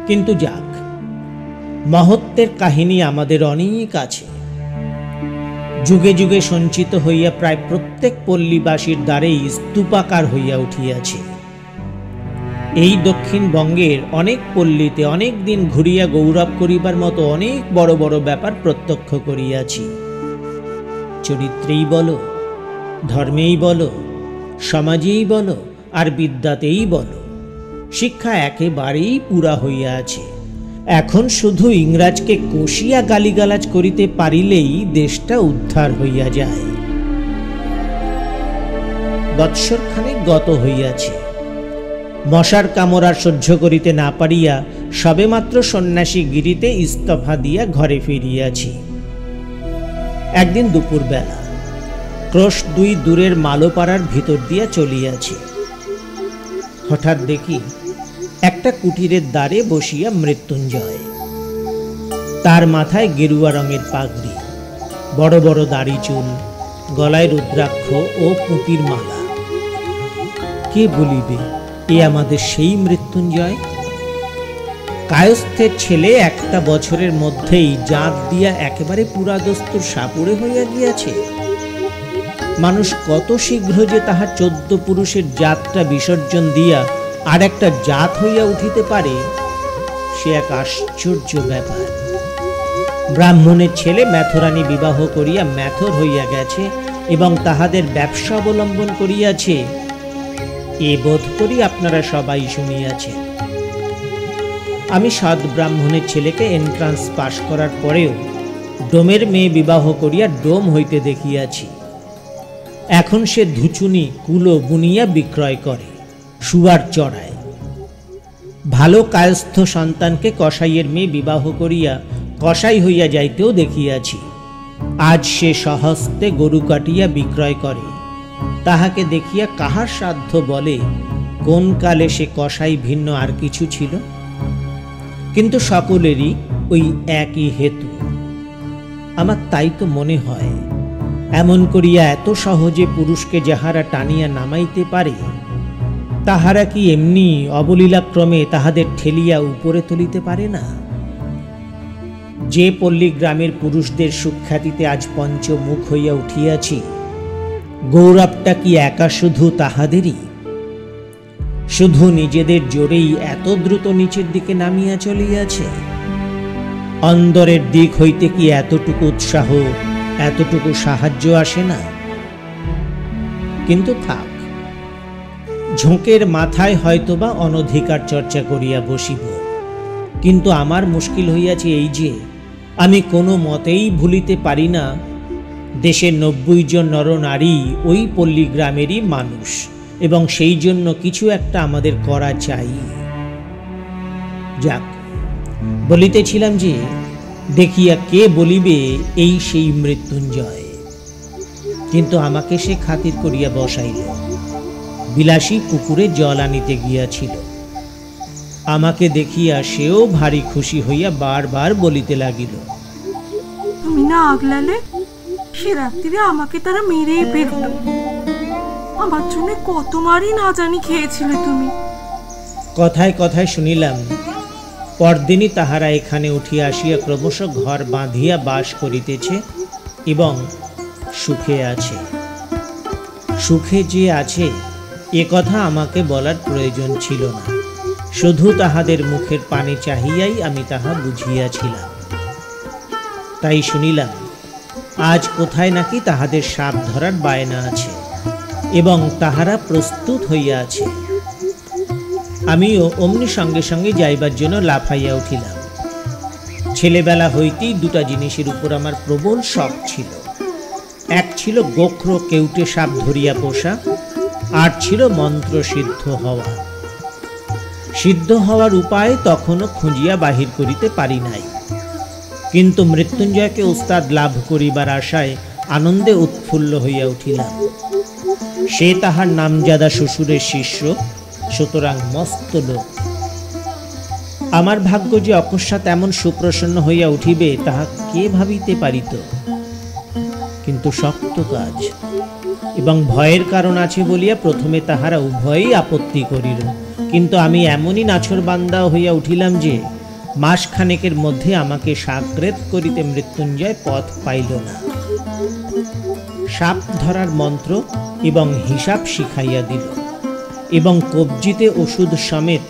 কিন্তু যাক, মহত্বের কাহিনী আমাদের অনেক আছে। যুগে যুগে সঞ্চিত হইয়া প্রায় প্রত্যেক পল্লীবাসীর দ্বারেই স্তূপাকার হইয়া উঠিয়াছে। এই দক্ষিণবঙ্গের অনেক পল্লীতে অনেক দিন ঘুরিয়া গৌরব করিবার মতো অনেক বড় বড় ব্যাপার প্রত্যক্ষ করিয়াছি। চরিত্রেই বলো, ধর্মেই বলো, সমাজেই বলো, আর বিদ্যাতেই বলো, শিক্ষা একেবারেই পুরা হইয়া আছে। এখন শুধু ইংরাজকে কষিয়া গালিগালাজ করিতে পারিলেই দেশটা উদ্ধার হইয়া যায়। বৎসরখানেক গত হইয়াছে, মশার কামড় আর সহ্য করিতে না পারিয়া সবেমাত্র সন্ন্যাসী গিরিতে ইস্তফা দিয়া ঘরে ফিরিয়াছি। একদিন দুপুরবেলা ক্রোশ 2 দূরের মালোপাড়ার ভিতর দিয়া চলিয়াছি। হঠাৎ দেখি একটা কুটিরের দ্বারে বসিয়া মৃত্যুঞ্জয়। তার মাথায় গেরুয়া রঙের পাগড়ি, বড় বড় দাড়ি চুল, গলায় রুদ্রাক্ষ ও পুঁতির মালা। কে বলিবে এ আমাদের সেই মৃত্যুঞ্জয়? কায়স্থের ছেলে একটা বছরের মধ্যেই জাত দিয়া একেবারে পুরাদস্তুর সাপুড়ে হইয়া গিয়াছে। মানুষ কত শীঘ্র যে তাহার 14 পুরুষের জাতটা বিসর্জন দিয়া আর একটা জাত হইয়া উঠিতে পারে, সে এক আশ্চর্য ব্যাপার। ব্রাহ্মণের ছেলে ম্যাথরানী বিবাহ করিয়া ম্যাথর হইয়া গেছে এবং তাহাদের ব্যবসা অবলম্বন করিয়াছে, এ বোধ করি আপনারা সবাই শুনিয়াছেন। আমি সৎ ব্রাহ্মণের ছেলেকে এন্ট্রান্স পাশ করার পরেও ডোমের মেয়ে বিবাহ করিয়া ডোম হইতে দেখিয়াছি। এখন সে ধুচুনি কুলো বুনিয়া বিক্রয় করে, শুয়ার চড়ায়। ভালো কায়স্থ সন্তানকে কসাইয়ের মেয়ে বিবাহ করিয়া কসাই হইয়া যাইতেও দেখিয়াছি। আজ সে সহস্তে গরু কাটিয়া বিক্রয় করে। তাহাকে দেখিয়া কাহার সাধ্য বলে কোন কালে সে কসাই ভিন্ন আর কিছু ছিল? কিন্তু সকলেরই ওই একই হেতু। আমার তাই তো মনে হয়, এমন করিয়া এত সহজে পুরুষকে যাহারা টানিয়া নামাইতে পারে, তাহারা কি এমনি অবলীলাক্রমে তাহাদের ঠেলিয়া উপরে তুলিতে পারে না? যে পল্লী গ্রামের পুরুষদের সুখ্যাতিতে আজ পঞ্চমুখ হইয়া উঠিয়াছি, গৌরবটা কি একা শুধু তাহাদেরই? শুধু নিজেদের জোরেই এত দ্রুত নিচের দিকে নামিয়া চলিয়াছে? অন্দরের দিক হইতে কি এতটুকু উৎসাহ, এতটুকু সাহায্য আসে না? কিন্তু থাক, ঝোঁকের মাথায় হয়তোবা অনধিকার চর্চা করিয়া বসিব। কিন্তু আমার মুশকিল হইয়াছে এই যে, আমি কোনো মতেই ভুলিতে পারি না দেশের 90 জন নরনারী ওই পল্লী গ্রামেরই মানুষ, এবং সেই জন্য কিছু একটা আমাদের করা চাই। যাক, বলিতেছিলাম যে দেখিয়া কে বলিবে এই সেই মৃত্যুঞ্জয়, কিন্তু আমাকে সে খাতির করিয়া বসাইল। বিলাসী পুকুরে জল আনিতে গিয়াছিল। আমাকে দেখিয়া সেও ভারী খুশি হইয়া বারবার বলিতে লাগিল, তুমি না আগলালে সে রাত্রিরে আমাকে তারা মেরেই ফেলতো। আমার জন্য কত মারই না জানি খেয়েছিলে তুমি। কথায় কথায় শুনিলাম পরদিনই তাহারা এখানে উঠিয়া আসিয়া ক্রমশ ঘর বাঁধিয়া বাস করিতেছে এবং সুখে আছে। সুখে যে আছে এ কথা আমাকে বলার প্রয়োজন ছিল না, শুধু তাহাদের মুখের পানে চাহিয়াই আমি তাহা বুঝিয়াছিলাম। তাই শুনিলাম আজ কোথায় নাকি তাহাদের সাপ ধরার বায়না আছে এবং তাহারা প্রস্তুত হইয়া আছে। আমিও অমনি সঙ্গে সঙ্গে যাইবার জন্য লাফাইয়া উঠিলাম। ছেলেবেলা হইতেই দুটা জিনিসের উপর আমার প্রবল শখ ছিল। এক ছিল গোখ্র কেউটে সাপ ধরিয়া পোষা, আর ছিল মন্ত্র সিদ্ধ হওয়া। সিদ্ধ হওয়ার উপায় তখনও খুঁজিয়া বাহির করিতে পারি নাই, কিন্তু মৃত্যুঞ্জয়কে উস্তাদ লাভ করিবার আশায় আনন্দে উৎফুল্ল হইয়া উঠিলাম। সে তাহার নামজাদা শ্বশুরের শিষ্য, সুতরাং মস্ত লোক। আমার ভাগ্য যে অকস্মাৎ এমন সুপ্রসন্ন হইয়া উঠিবে তাহা কে ভাবিতে পারিত। কিন্তু শক্ত কাজ এবং ভয়ের কারণ আছে বলিয়া প্রথমে তাহারা উভয়ই আপত্তি করিল, কিন্তু আমি এমনই নাছরবান্দা হইয়া উঠিলাম যে মাসখানেকের মধ্যে আমাকে সাকরেত করিতে মৃত্যুঞ্জয় পথ পাইল না। সাপ ধরার মন্ত্র এবং হিসাব শিখাইয়া দিল এবং কবজিতে ওষুধ সমেত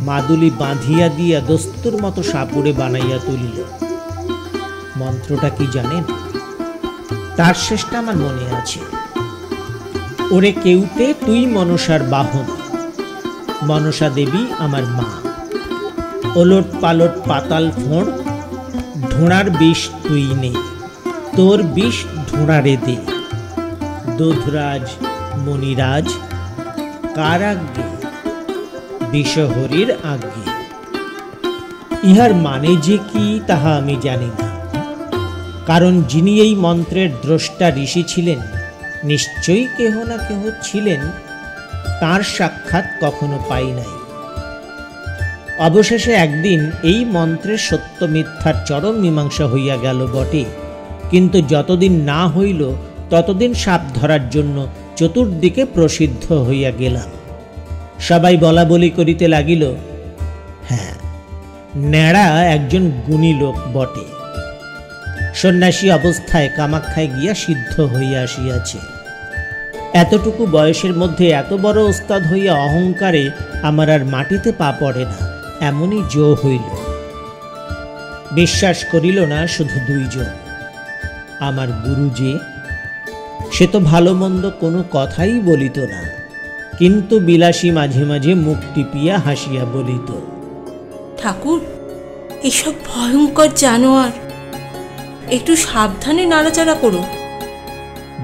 মাদুলি বাঁধিয়া দিয়া দস্তুর মতো সাপুড়ে বানাইয়া তুলিল। মন্ত্রটা কি জানেন? তার শেষটা আমার মনে আছে। ওরে কেউতে তুই মনসার বাহন, মনসা দেবী আমার মা। ওলট পালট পাতাল ফোঁড়, ঢোঁড়ার বিষ তুই নে, তোর বিষ ঢোঁড়ারে দে। দুধরাজ মণিরাজ কার আজ্ঞে? বিষহরির আজ্ঞে। ইহার মানে যে কি তাহা আমি জানি না, কারণ যিনি এই মন্ত্রের দ্রষ্টা ঋষি ছিলেন নিশ্চয়ই কেহ না কেহ ছিলেন, তার সাক্ষাৎ কখনো পাই নাই। অবশেষে একদিন এই মন্ত্রের সত্য মিথ্যার চরম মীমাংসা হইয়া গেল বটে, কিন্তু যতদিন না হইল ততদিন সাপ ধরার জন্য চতুর্দিকে প্রসিদ্ধ হইয়া গেলাম। সবাই বলা বলি করিতে লাগিল, হ্যাঁ, ন্যাড়া একজন গুণী লোক বটে। সন্ন্যাসী অবস্থায় কামাখ্যায় গিয়া সিদ্ধ হইয়া আসিয়াছে। এতটুকু বয়সের মধ্যে এত বড় ওস্তাদ হইয়া অহংকারে আমার আর মাটিতে পা পড়ে না, এমনই জো হইল। বিশ্বাস করিল না শুধু দুইজন, আমার গুরু যে, সে তো ভালো মন্দ কোনো কথাই বলিত না, কিন্তু বিলাসী মাঝে মাঝে মুখ টিপিয়া হাসিয়া বলিত, ঠাকুর, এসব ভয়ঙ্কর জানোয়ার, একটু সাবধানে নাড়াচাড়া করো।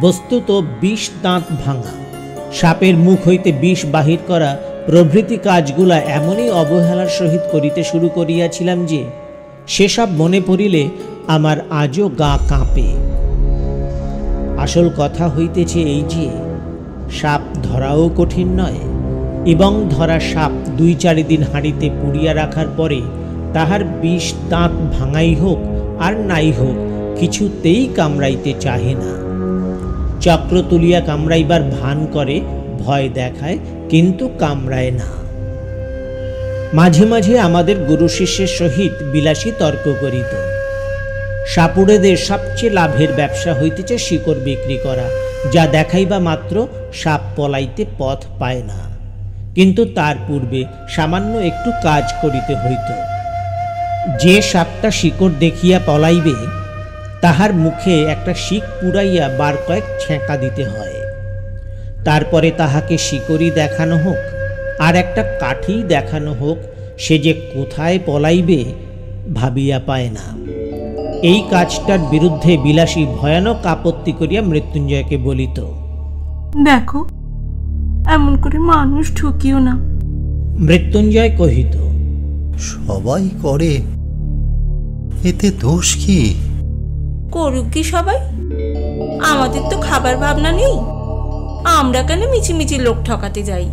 বস্তুত বিষ দাঁত ভাঙা, সাপের মুখ হইতে বিষ বাহির করা প্রভৃতি কাজগুলা এমনই অবহেলার সহিত করিতে শুরু করিয়াছিলাম যে সেসব মনে পড়িলে আমার আজও গা কাঁপে। আসল কথা হইতেছে এই যে সাপ ধরাও কঠিন নয়, এবং ধরা সাপ 2-4 দিন হাঁড়িতে পুড়িয়া রাখার পরে তাহার বিষ দাঁত ভাঙাই হোক আর নাই হোক কিছুতেই কামড়াইতে চাহে না। চক্র তুলিয়া কামড়াইবার ভান করে, ভয় দেখায়, কিন্তু কামড়ায় না। মাঝে মাঝে আমাদের গুরু শিষ্যের সহিত বিলাসী তর্ক করিত। সাপুড়েদের সবচেয়ে লাভের ব্যবসা হইতেছে শিকড় বিক্রি করা, যা দেখাইবা মাত্র সাপ পলাইতে পথ পায় না, কিন্তু তার পূর্বে সামান্য একটু কাজ করিতে হইত। যে সাপটা শিকড় দেখিয়া পলাইবে তাহার মুখে একটা শিক পুড়াইয়া বার কয়েক ছেঁকা দিতে হয়। তারপরে তাহাকে শিকড়ি দেখানো হোক আর একটা কাঠি দেখানো হোক, সে যে কোথায় পলাইবে ভাবিয়া পায় না। এই কাজটার বিরুদ্ধে বিলাসী ভয়ানক আপত্তি করিয়া মৃত্যুঞ্জয়কে বলিত, দেখো, এমন করে মানুষ ঠকিও না। মৃত্যুঞ্জয় কহিত, সবাই করে, এতে দোষ কি? করুক কি সবাই, আমাদের তো খাবার ভাবনা নেই, আমরা কেন মিছিমিছি লোক ঠকাতে যাই?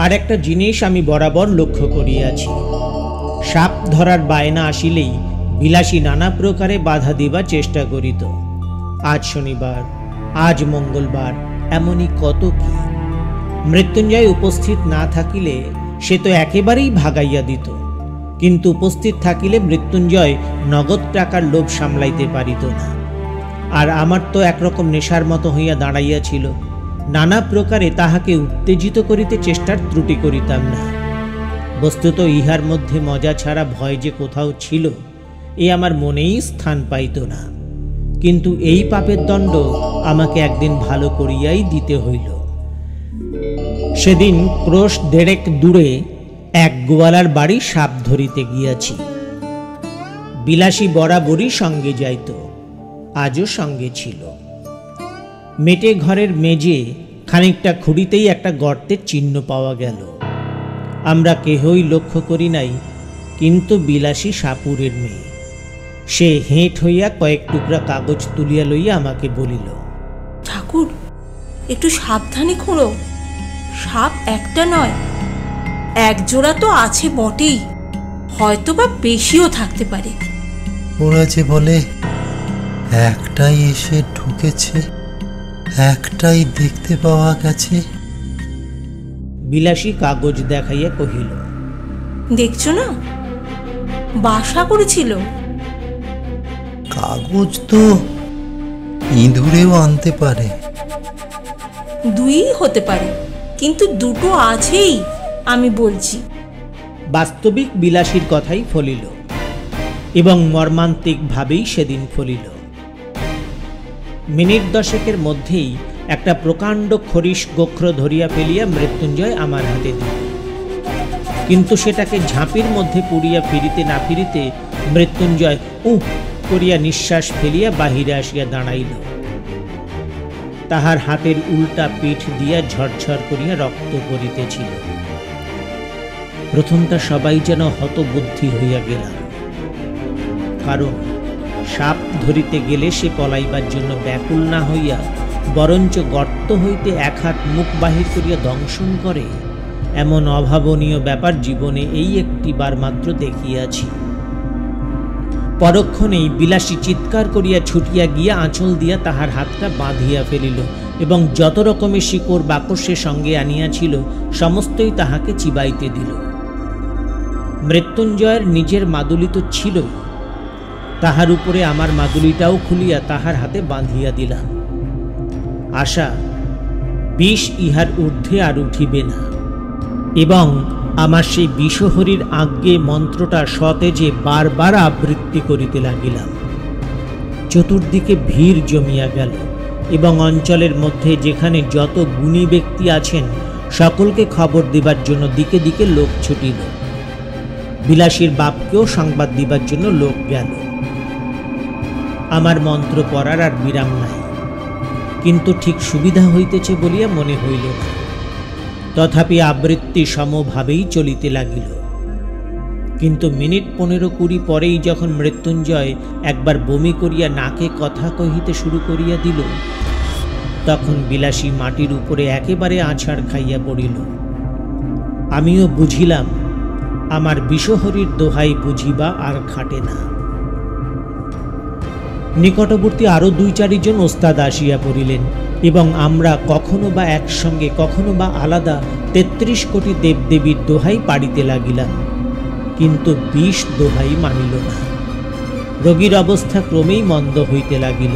আর একটা জিনিস আমি বরাবর লক্ষ্য করিয়াছি, সাপ ধরার বায়না আসিলেই বিলাসী নানা প্রকারে বাধা দিবার চেষ্টা করিত। আজ শনিবার, আজ মঙ্গলবার, এমনই কত কি। মৃত্যুঞ্জয় উপস্থিত না থাকিলে সে তো একেবারেই ভাগাইয়া দিত, কিন্তু উপস্থিত থাকিলে মৃত্যুঞ্জয় নগদ টাকার লোভ সামলাইতে পারিত না। আর আমার তো একরকম নেশার মতো হইয়া দাঁড়াইয়াছিল, নানা প্রকারে তাহাকে উত্তেজিত করিতে চেষ্টার ত্রুটি করিতাম না। বস্তুত ইহার মধ্যে মজা ছাড়া ভয় যে কোথাও ছিল এ আমার মনেই স্থান পাইত না। কিন্তু এই পাপের দণ্ড আমাকে একদিন ভালো করিয়াই দিতে হইল। সেদিন ক্রোশ 1.5 দূরে এক গোয়ালার বাড়ি সাপ ধরিতে গিয়াছি। বিলাসী বরাবরই সঙ্গে যাইত, আজও সঙ্গে ছিল। মেটে ঘরের মেজে খানিকটা খুঁড়িতেই একটা গর্তের চিহ্ন পাওয়া গেল। আমরা কেহই লক্ষ্য করি নাই, কিন্তু বিলাসী সাপুরের মেয়ে। সে হেঁট হইয়া কয়েক টুকরা কাগজ তুলিয়া লইয়া আমাকে বলিল, ঠাকুর, একটু সাবধানে খোঁড়ো, সাপ একটা নয়, এক জোড়া তো আছে বটেই, হয়তো বা বেশিও থাকতে পারে। ওরা যে বলে একটাই এসে ঢুকেছে, একটাই দেখতে পাওয়া গেছে। বিলাসী কাগজ দেখাইয়া কহিল, দেখছো না, বাসা করেছিল। কাগজ তো ইঁদুরেও আনতে পারে। দুই হতে পারে, কিন্তু দুটো আছেই, আমি বলছি। বাস্তবিক বিলাসীর কথাই ফলিল, এবং মর্মান্তিকভাবেই সেদিন ফলিল। মিনিট 10 মধ্যেই একটা প্রকাণ্ড খরিশ গোখ্র ধরিয়া ফেলিয়া মৃত্যুঞ্জয় আমার হাতে দিল। কিন্তু সেটাকে ঝাঁপির মধ্যে পুড়িয়া ফিরিতে না ফিরিতে মৃত্যুঞ্জয় উহ করিয়া নিঃশ্বাস ফেলিয়া বাহিরে আসিয়া দাঁড়াইল। তাহার হাতের উল্টা পিঠ দিয়া ঝরঝর করিয়া রক্ত পড়িতেছিল। প্রথমটা সবাই যেন হতবুদ্ধি হইয়া গেলাম, কারণ সাপ ধরিতে গেলে সে পলাইবার জন্য ব্যাকুল না হইয়া বরঞ্চ গর্ত হইতে 1 হাত মুখ বাহির করিয়া দংশন করে, এমন অভাবনীয় ব্যাপার জীবনে এই একটিবার মাত্র দেখিয়াছি। পরক্ষণেই বিলাসী চিৎকার করিয়া ছুটিয়া গিয়া আঁচল দিয়া তাহার হাতটা বাঁধিয়া ফেলিল এবং যত রকমের শিকড় বাকড় সে সঙ্গে আনিয়াছিল সমস্তই তাহাকে চিবাইতে দিল। মৃত্যুঞ্জয়ের নিজের মাদুলি তো ছিলই, তাহার উপরে আমার মাদুলিটাও খুলিয়া তাহার হাতে বাঁধিয়া দিলাম। আশা বিষ ইহার ঊর্ধ্বে আর উঠিবে না, এবং আমার সেই বিষহরীর আজ্ঞে মন্ত্রটা সতেজে বারবার আবৃত্তি করিতে লাগিলাম। চতুর্দিকে ভিড় জমিয়া গেল এবং অঞ্চলের মধ্যে যেখানে যত গুণী ব্যক্তি আছেন সকলকে খবর দিবার জন্য দিকে দিকে লোক ছুটিল। বিলাসীর বাপকেও সংবাদ দিবার জন্য লোক গেল। আমার মন্ত্র পড়ার আর বিরাম নাই, কিন্তু ঠিক সুবিধা হইতেছে বলিয়া মনে হইল না। তথাপি আবৃত্তি সমভাবেই চলিতে লাগিল। কিন্তু মিনিট 15-20 পরেই যখন মৃত্যুঞ্জয় একবার বমি করিয়া নাকে কথা কহিতে শুরু করিয়া দিল, তখন বিলাসী মাটির উপরে একেবারে আছাড় খাইয়া পড়িল। আমিও বুঝিলাম আমার বিষহরীর দোহাই বুঝিবা আর খাটে না। নিকটবর্তী আরো 2-4 জন ওস্তাদ আসিয়া পড়িলেন এবং আমরা কখনো বা একসঙ্গে কখনো বা আলাদা 33 কোটি দেবদেবীর দোহাই পাড়িতে লাগিলাম, কিন্তু বিষ দোহাই মানিল না। রোগীর অবস্থা ক্রমেই মন্দ হইতে লাগিল।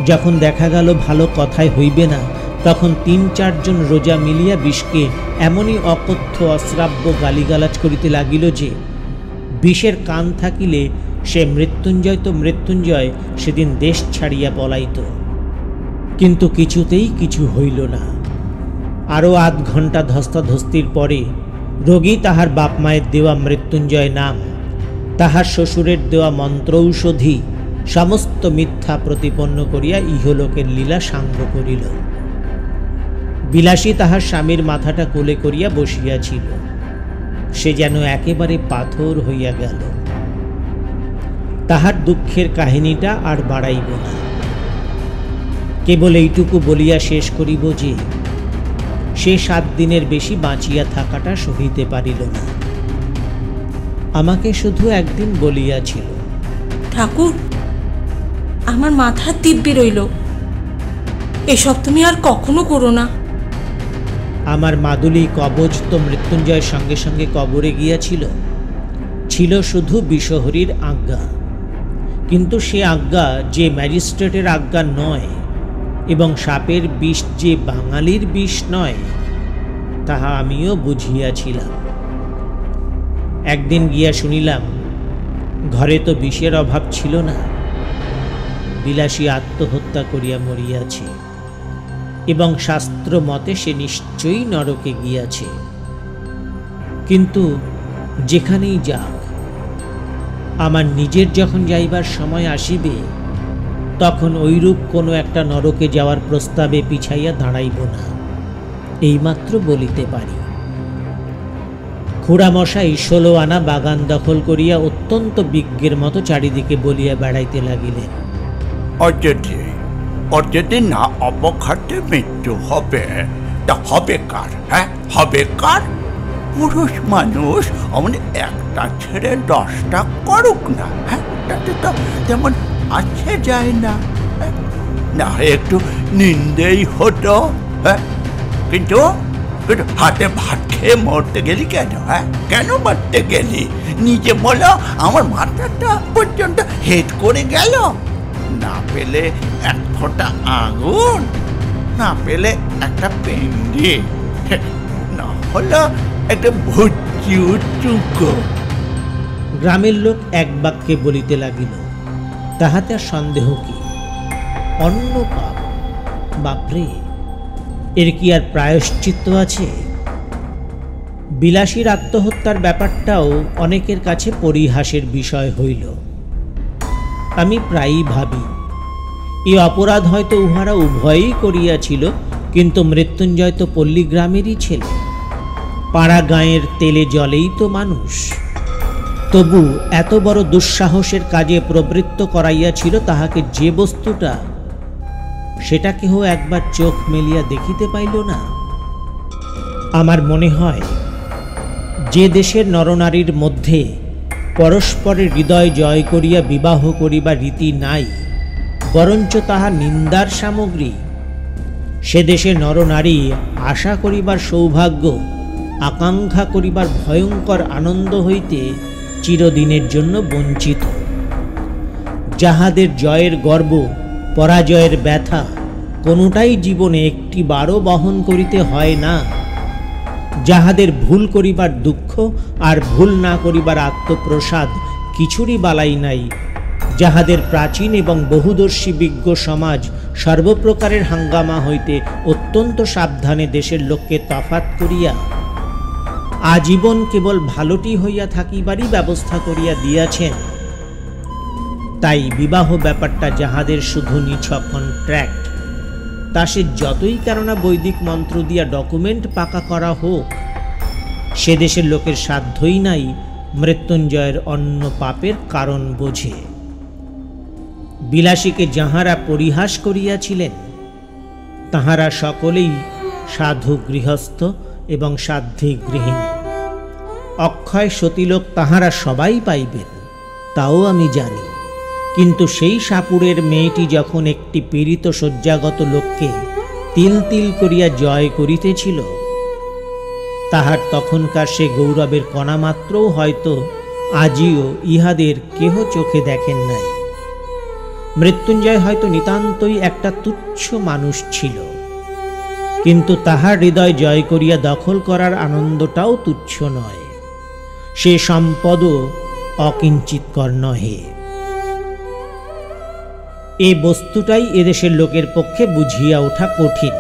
যখন দেখা গেল ভালো কথায় হইবে না, তখন 3-4 জন রোজা মিলিয়া বিষকে এমনই অকথ্য অশ্রাব্য গালিগালাজ করিতে লাগিল যে বিষের কান থাকিলে সে মৃত্যুঞ্জয় তো মৃত্যুঞ্জয় সেদিন দেশ ছাড়িয়া পলাইত। কিন্তু কিছুতেই কিছু হইল না। আরও আধ ঘণ্টা ধস্তাধস্তির পরে রোগী তাহার বাপ মায়ের দেওয়া মৃত্যুঞ্জয় নাম, তাহার শ্বশুরের দেওয়া মন্ত্রৌষধি সমস্ত মিথ্যা প্রতিপন্ন করিয়া ইহলোকের লীলা সাঙ্গ করিল। বিলাসী তাহার স্বামীর মাথাটা কোলে করিয়া বসিয়াছিল, সে যেন একেবারে পাথর হইয়া গেল। তাহার দুঃখের কাহিনীটা আর বাড়াইব না, কেবল এইটুকু বলিয়া শেষ করিব যে সে 7 দিনের বেশি বাঁচিয়া থাকাটা সহিতে পারিল না। আমাকে শুধু একদিন বলিয়াছিল, ঠাকুর, আমার মাথার দিব্যি রইল, এসব তুমি আর কখনো করো না। আমার মাদুলি কবজ তো মৃত্যুঞ্জয়ের সঙ্গে সঙ্গে কবরে গিয়াছিল, ছিল শুধু বিষহরীর আজ্ঞা। কিন্তু সে আজ্ঞা যে ম্যাজিস্ট্রেটের আজ্ঞা নয় এবং সাপের বিষ যে বাঙালির বিষ নয়, তাহা আমিও বুঝিয়াছিলাম। একদিন গিয়া শুনিলাম ঘরে তো বিষের অভাব ছিল না, বিলাসী আত্মহত্যা করিয়া মরিয়াছে এবং শাস্ত্র মতে সে নিশ্চয়ই নরকে গিয়াছে। কিন্তু যেখানেই যাক, আমার নিজের যখন যাইবার সময় আসিবে, তখন ঐরূপ কোনো একটা নরকে যাওয়ার প্রস্তাবে পিছাইয়া দাঁড়াইব না, এইমাত্র বলিতে পারি। খুড়ামশাই 16 আনা বাগান দখল করিয়া অত্যন্ত বিজ্ঞের মতো চারিদিকে বলিয়া বেড়াইতে লাগিলেন, যদি না অপঘাতে মৃত্যু হবে, তা হবে কার? হ্যাঁ, হবে কার? পুরুষ মানুষ অমনি একটা ছেড়ে 10টা করুক না, হ্যাঁ, তাতে তো তেমন আছে যায় না, না একটু নিন্দেই হতো। হ্যাঁ, কিন্তু হাতে ভাত খেয়ে মরতে গেলি কেন? হ্যাঁ, কেন মরতে গেলি? নিজে বলো। আমার মাথাটা পর্যন্ত হেট করে গেল। না পেলে 1 ফোঁটা আগুন, না পেলে একটা পেন্ডি, না হলো একটা ভুচি চুকো। গ্রামের লোক এক বাক্যে বলিতে লাগিল, তাহাতে আর সন্দেহ কি? অন্য পাপ, বাপরে, এর কি আর প্রায়শ্চিত্ত আছে? বিলাসীর আত্মহত্যার ব্যাপারটাও অনেকের কাছে পরিহাসের বিষয় হইল। আমি প্রায়ই ভাবি, এই অপরাধ হয়তো উহারা উভয়ই করিয়াছিল, কিন্তু মৃত্যুঞ্জয় তো পল্লী গ্রামেরই ছেলে, পাড়া গাঁয়ের তেলে জলেই তো মানুষ। তবু এত বড় দুঃসাহসের কাজে প্রবৃত্ত করাইয়াছিল তাহাকে যে বস্তুটা, সেটা কেহ একবার চোখ মেলিয়া দেখিতে পাইল না। আমার মনে হয়, যে দেশের নরনারীর মধ্যে পরস্পরের হৃদয় জয় করিয়া বিবাহ করিবার রীতি নাই, বরঞ্চ তাহা নিন্দার সামগ্রী, সে দেশে নরনারী আশা করিবার সৌভাগ্য, আকাঙ্ক্ষা করিবার ভয়ঙ্কর আনন্দ হইতে চিরদিনের জন্য বঞ্চিত। যাহাদের জয়ের গর্ব, পরাজয়ের ব্যথা কোনোটাই জীবনে একটি বারও বহন করিতে হয় না, যাহাদের ভুল করিবার দুঃখ আর ভুল না করিবার আত্মপ্রসাদ কিছুরই বালাই নাই, যাহাদের প্রাচীন এবং বহুদর্শী বিজ্ঞ সমাজ সর্বপ্রকারের হাঙ্গামা হইতে অত্যন্ত সাবধানে দেশের লোককে তফাত করিয়া আজীবন কেবল ভালোটি হইয়া থাকিবারই ব্যবস্থা করিয়া দিয়াছেন, তাই বিবাহ ব্যাপারটা যাহাদের শুধু নিছক কন্ট্রাক্ট, তা সে যতই কেননা বৈদিক মন্ত্র দিয়া ডকুমেন্ট পাকা করা হোক, সে দেশের লোকের সাধ্যই নাই মৃত্যুঞ্জয়ের অন্য পাপের কারণ বোঝে। বিলাসীকে যাহারা পরিহাস করিয়াছিলেন, তাহারা সকলেই সাধু গৃহস্থ এবং সাধ্বী গৃহিণী। অক্ষয় সতীলোক তাহারা সবাই পাইবেন, তাও আমি জানি। কিন্তু সেই সাপুরের মেয়েটি যখন একটি পীড়িত শয্যাগত লোককে তিল তিল করিয়া জয় করিতেছিল, তাহার তখনকার সে গৌরবের কণামাত্রও হয়তো আজিও ইহাদের কেহ চোখে দেখেন নাই। মৃত্যুঞ্জয় হয়তো নিতান্তই একটা তুচ্ছ মানুষ ছিল, কিন্তু তাহার হৃদয় জয় করিয়া দখল করার আনন্দটাও তুচ্ছ নয়, সে সম্পদও অকিঞ্চিৎকর নহে। এই বস্তুটাই এদেশের লোকের পক্ষে বুঝিয়া ওঠা কঠিন।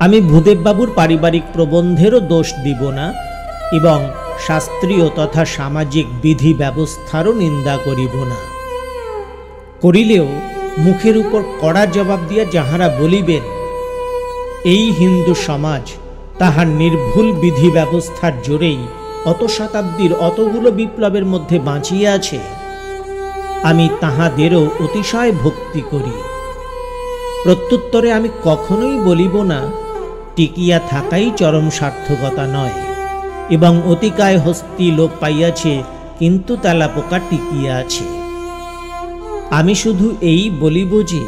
আমি ভূদেববাবুর পারিবারিক প্রবন্ধেরও দোষ দিব না এবং শাস্ত্রীয় তথা সামাজিক বিধি ব্যবস্থারও নিন্দা করিব না। করিলেও মুখের উপর কড়া জবাব দিয়া যাহারা বলিবেন এই হিন্দু সমাজ তাহার নির্ভুল বিধি ব্যবস্থার জোরেই অত শতাব্দীর অতগুলো বিপ্লবের মধ্যে বাঁচিয়ে আছে, আমি তাহাদেরও অতিশয় ভক্তি করি। প্রত্যুত্তরে আমি কখনোই বলিব না টিকিয়া থাকাই চরম সার্থকতা নয়, এবং অতিকায় হস্তি লোপ পাইয়াছে কিন্তু তেলাপোকা টিকিয়া আছে। আমি শুধু এই বলিব যে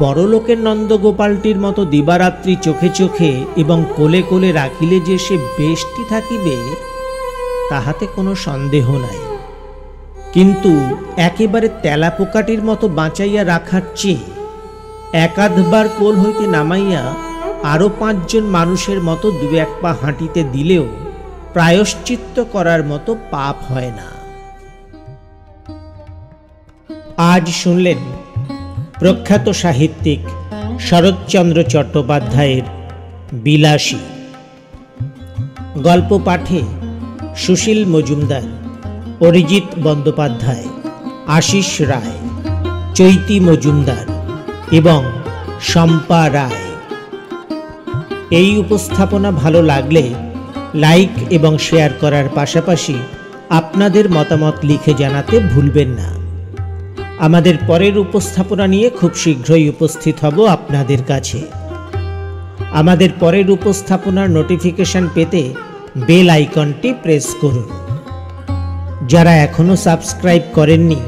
বড়লোকের নন্দগোপালটির মতো দিবারাত্রি চোখে চোখে এবং কোলে কোলে রাখিলে যে সে বেশটি থাকিবে তাহাতে কোনো সন্দেহ নাই, কিন্তু একেবারে তেলাপোকাটির মতো বাঁচাইয়া রাখার চেয়ে একাধবার কোল হইতে নামাইয়া আরও 5 জন মানুষের মতো 2-1 পা হাঁটিতে দিলেও প্রায়শ্চিত্ত করার মতো পাপ হয় না। আজ শুনলেন প্রখ্যাত সাহিত্যিক শরৎচন্দ্র চট্টোপাধ্যায়ের বিলাসী। গল্প পাঠে সুশীল মজুমদার, অরিজিৎ বন্দ্যোপাধ্যায়, আশিস রায়, চৈতি মজুমদার এবং শম্পা রায়। এই উপস্থাপনা ভালো লাগলে লাইক এবং শেয়ার করার পাশাপাশি আপনাদের মতামত লিখে জানাতে ভুলবেন না। আমাদের পরের উপস্থাপনা নিয়ে খুব শীঘ্রই উপস্থিত হব আপনাদের কাছে। আমাদের পরের উপস্থাপনার নোটিফিকেশন পেতে বেল আইকনটি প্রেস করুন। যারা এখনো সাবস্ক্রাইব করেননি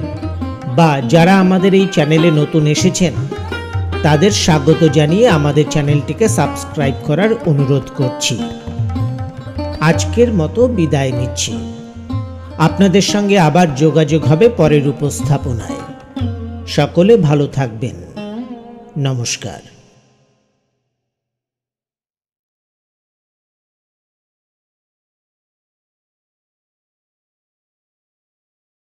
বা যারা আমাদের এই চ্যানেলে নতুন এসেছেন তাদের স্বাগত জানিয়ে আমাদের চ্যানেলটিকে সাবস্ক্রাইব করার অনুরোধ করছি। আজকের মতো বিদায় নিচ্ছি। আপনাদের সঙ্গে আবার যোগাযোগ হবে পরের উপস্থাপনায়। সকলে ভালো থাকবেন। নমস্কার।